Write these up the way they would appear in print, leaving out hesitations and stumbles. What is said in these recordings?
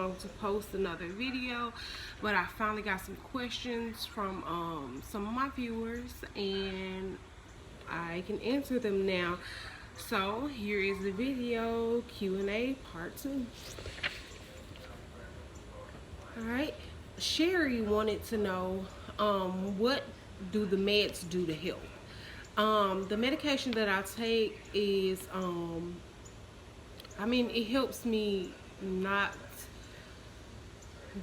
long to post another video, but I finally got some questions from some of my viewers, and I can answer them now. So here is the video, Q&A part 2. Alright, Sherry wanted to know, what do the meds do to help? The medication that I take is, it helps me not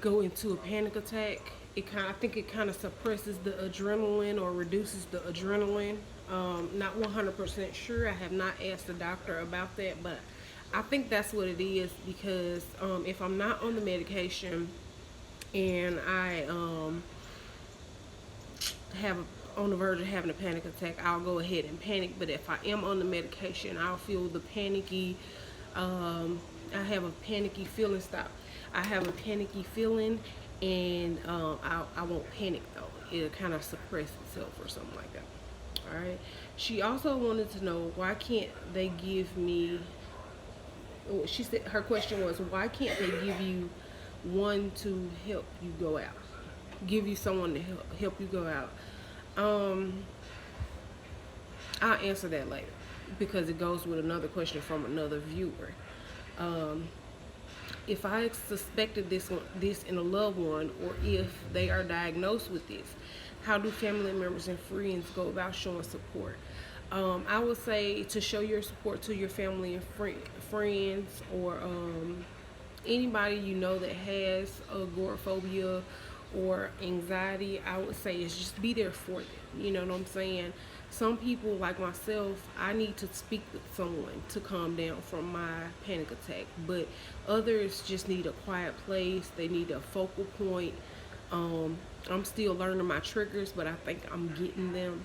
go into a panic attack. I think it kind of suppresses the adrenaline or reduces the adrenaline. Not 100% sure. I have not asked the doctor about that, but I think that's what it is, because if I'm not on the medication and I have on the verge of having a panic attack, I'll go ahead and panic. But if I am on the medication, I'll feel the panicky, I have a panicky feeling. I have a panicky feeling, and I won't panic though. It'll kind of suppress itself or something like that. All right. She also wanted to know, why can't they give me, she said her question was, why can't they give you one to help you go out? Give you someone to help you go out. I'll answer that later, because it goes with another question from another viewer. If I suspected this in a loved one, or if they are diagnosed with this, how do family members and friends go about showing support? I would say to show your support to your family and friends, or anybody you know that has agoraphobia or anxiety. I would say is just be there for them. You know what I'm saying? Some people, like myself, I need to speak with someone to calm down from my panic attack, but others just need a quiet place. They need a focal point. I'm still learning my triggers, but I think I'm getting them.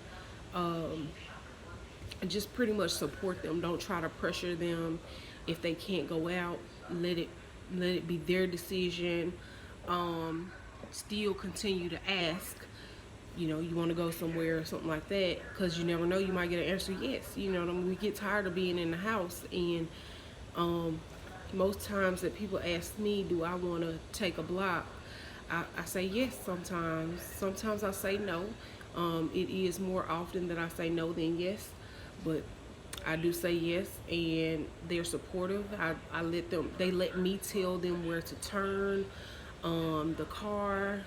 Just pretty much support them. Don't try to pressure them. If they can't go out, let it be their decision. Still continue to ask, you want to go somewhere or something like that, because you never know, you might get an answer yes. We get tired of being in the house, and most times that people ask me, do I want to take a block, I say yes sometimes I say no. It is more often that I say no than yes, but I do say yes, and they're supportive. They let me tell them where to turn, the car,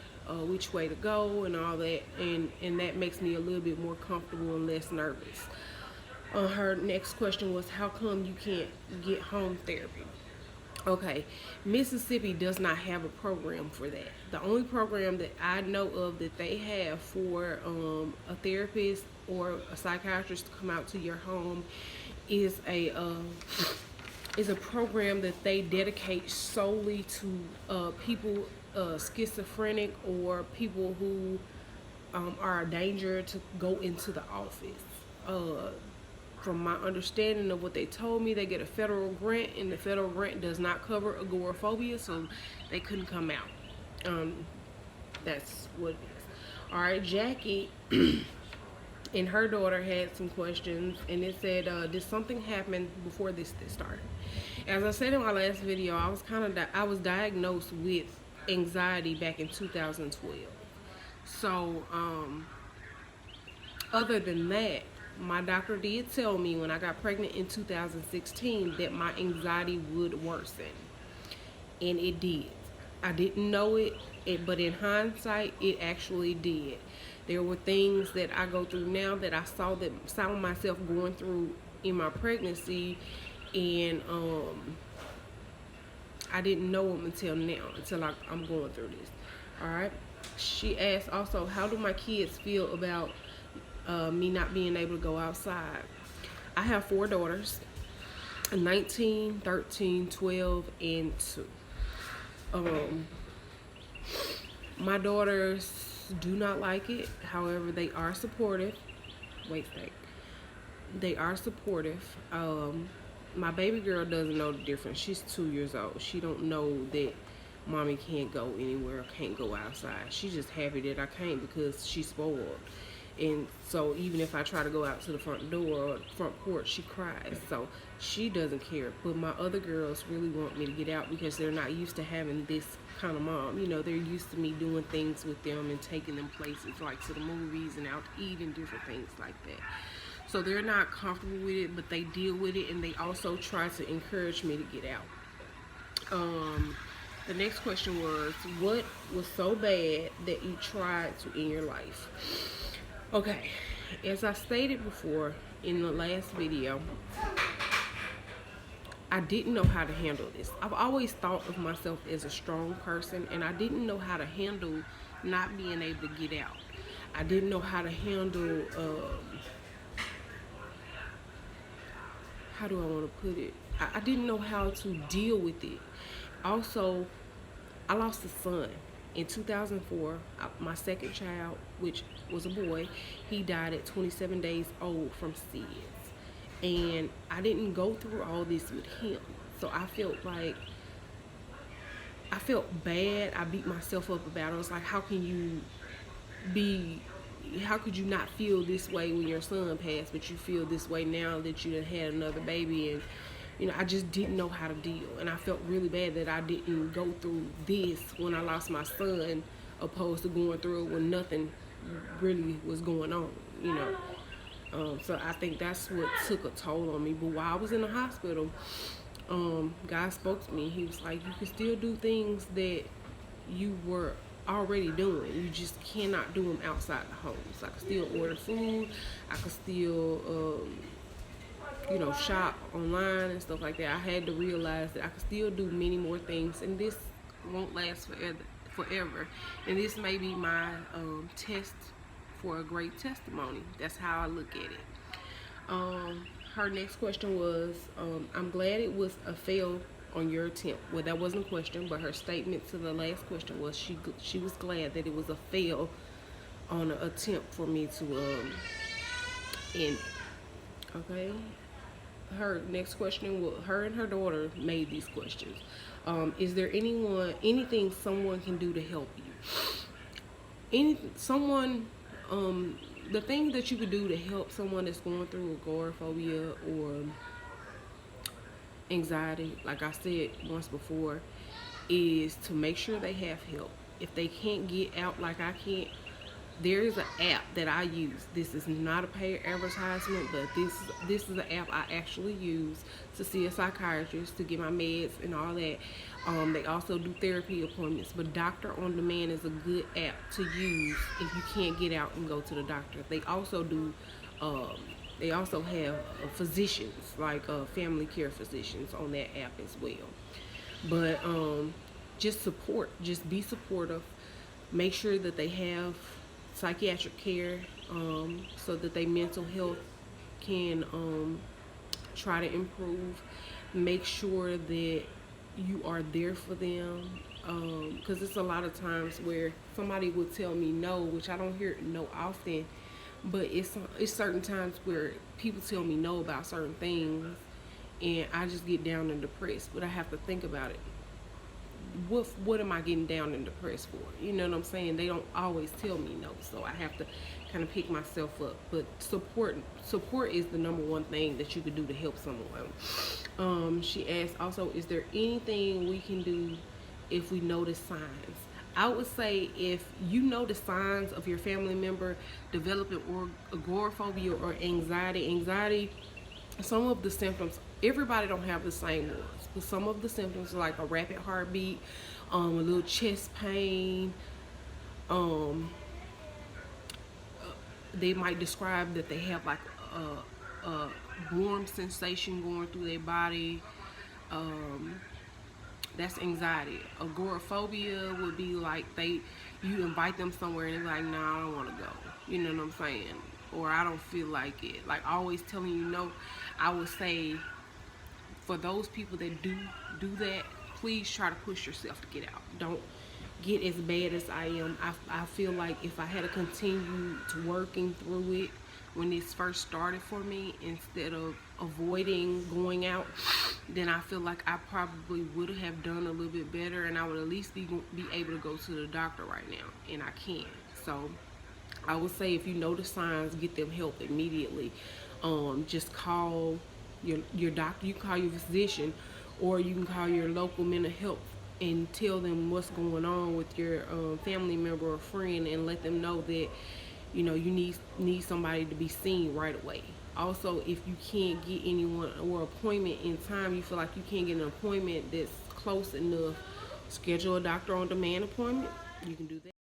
which way to go, and all that, and that makes me a little bit more comfortable and less nervous. Her next question was, how come you can't get home therapy? Okay, Mississippi does not have a program for that. The only program that I know of that they have for a therapist or a psychiatrist to come out to your home is a program that they dedicate solely to people schizophrenic, or people who are a danger to go into the office. From my understanding of what they told me, they get a federal grant, and the federal grant does not cover agoraphobia, so they couldn't come out. That's what it is. All right, Jackie and her daughter had some questions, and it said, did something happen before this started? As I said in my last video, I was diagnosed with anxiety back in 2012. So other than that, my doctor did tell me when I got pregnant in 2016 that my anxiety would worsen, and it did. I didn't know it, but in hindsight, it actually did. There were things that I go through now that I saw myself going through in my pregnancy, and I didn't know them until now, until I'm going through this. All right. She asked also, how do my kids feel about me not being able to go outside? I have 4 daughters, 19, 13, 12, and 2. My daughters do not like it. However, they are supportive. They are supportive. My baby girl doesn't know the difference. She's 2 years old. She don't know that mommy can't go anywhere, can't go outside. She's just happy that I can't, because she's spoiled. And so even if I try to go out to the front door or front porch, she cries. So she doesn't care. But my other girls really want me to get out because they're not used to having this kind of mom. You know, they're used to me doing things with them and taking them places like to the movies and out to eat and different things like that. So they're not comfortable with it, but they deal with it, and they also try to encourage me to get out. The next question was, what was so bad that you tried to end your life? Okay, as I stated before in the last video, I didn't know how to handle this. I've always thought of myself as a strong person, and I didn't know how to handle not being able to get out. I didn't know how to handle, how do I want to put it? I didn't know how to deal with it. Also, I lost a son. In 2004, my second child, which was a boy, he died at 27 days old from SIDS. And I didn't go through all this with him. So I felt bad. I beat myself up about it. I was like, how could you not feel this way when your son passed, but you feel this way now that you done had another baby? And you know, I just didn't know how to deal, and I felt really bad that I didn't go through this when I lost my son, opposed to going through it when nothing really was going on, you know. So I think that's what took a toll on me. But while I was in the hospital, God spoke to me. He was like, you can still do things that you were already doing. You just cannot do them outside the home. So I could still order food. I could still you know, shop online and stuff like that. I had to realize that I could still do many more things, and this won't last forever. And this may be my test for a great testimony. That's how I look at it. Her next question was, I'm glad it was a fail on your attempt. Well, that wasn't a question, but her statement to the last question was she was glad that it was a fail on an attempt for me to end. Okay. Her next question was, her and her daughter made these questions. Is there anything someone can do to help you? The thing that you could do to help someone that's going through agoraphobia or anxiety, like I said once before, is to make sure they have help. If they can't get out like I can't, there is an app that I use. This is not a paid advertisement, but this is an app I actually use to see a psychiatrist, to get my meds and all that. They also do therapy appointments, but Doctor on Demand is a good app to use if you can't get out and go to the doctor. They also do, they also have physicians, like family care physicians on that app as well. But just be supportive. Make sure that they have psychiatric care, so that their mental health can try to improve. Make sure that you are there for them, because it's a lot of times where somebody will tell me no, which I don't hear no often, but it's certain times where people tell me no about certain things, and I just get down and depressed. But I have to think about it. What am I getting down and depressed for? You know what I'm saying? They don't always tell me no, so I have to kind of pick myself up. But support is the number one thing that you could do to help someone. She asked also, is there anything we can do if we notice signs? I would say if you know the signs of your family member developing agoraphobia or anxiety, some of the symptoms, everybody don't have the same ones, but some of the symptoms are like a rapid heartbeat, a little chest pain. They might describe that they have like a warm sensation going through their body. That's anxiety. Agoraphobia would be like you invite them somewhere and they're like, nah, I don't want to go. You know what I'm saying? Or I don't feel like it. Like always telling you no. I would say for those people that do that, please try to push yourself to get out. Don't get as bad as I am. I feel like if I had to continue to working through it when this first started for me, instead of avoiding going out, then I feel like I probably would have done a little bit better, and I would at least be able to go to the doctor right now, and I can't. So I would say if you notice signs, get them help immediately. Just call your doctor. You can call your physician, or you can call your local mental health and tell them what's going on with your family member or friend, and let them know that you need somebody to be seen right away. Also, if you can't get anyone or appointment in time, you feel like you can't get an appointment that's close enough, schedule a doctor on demand appointment. You can do that.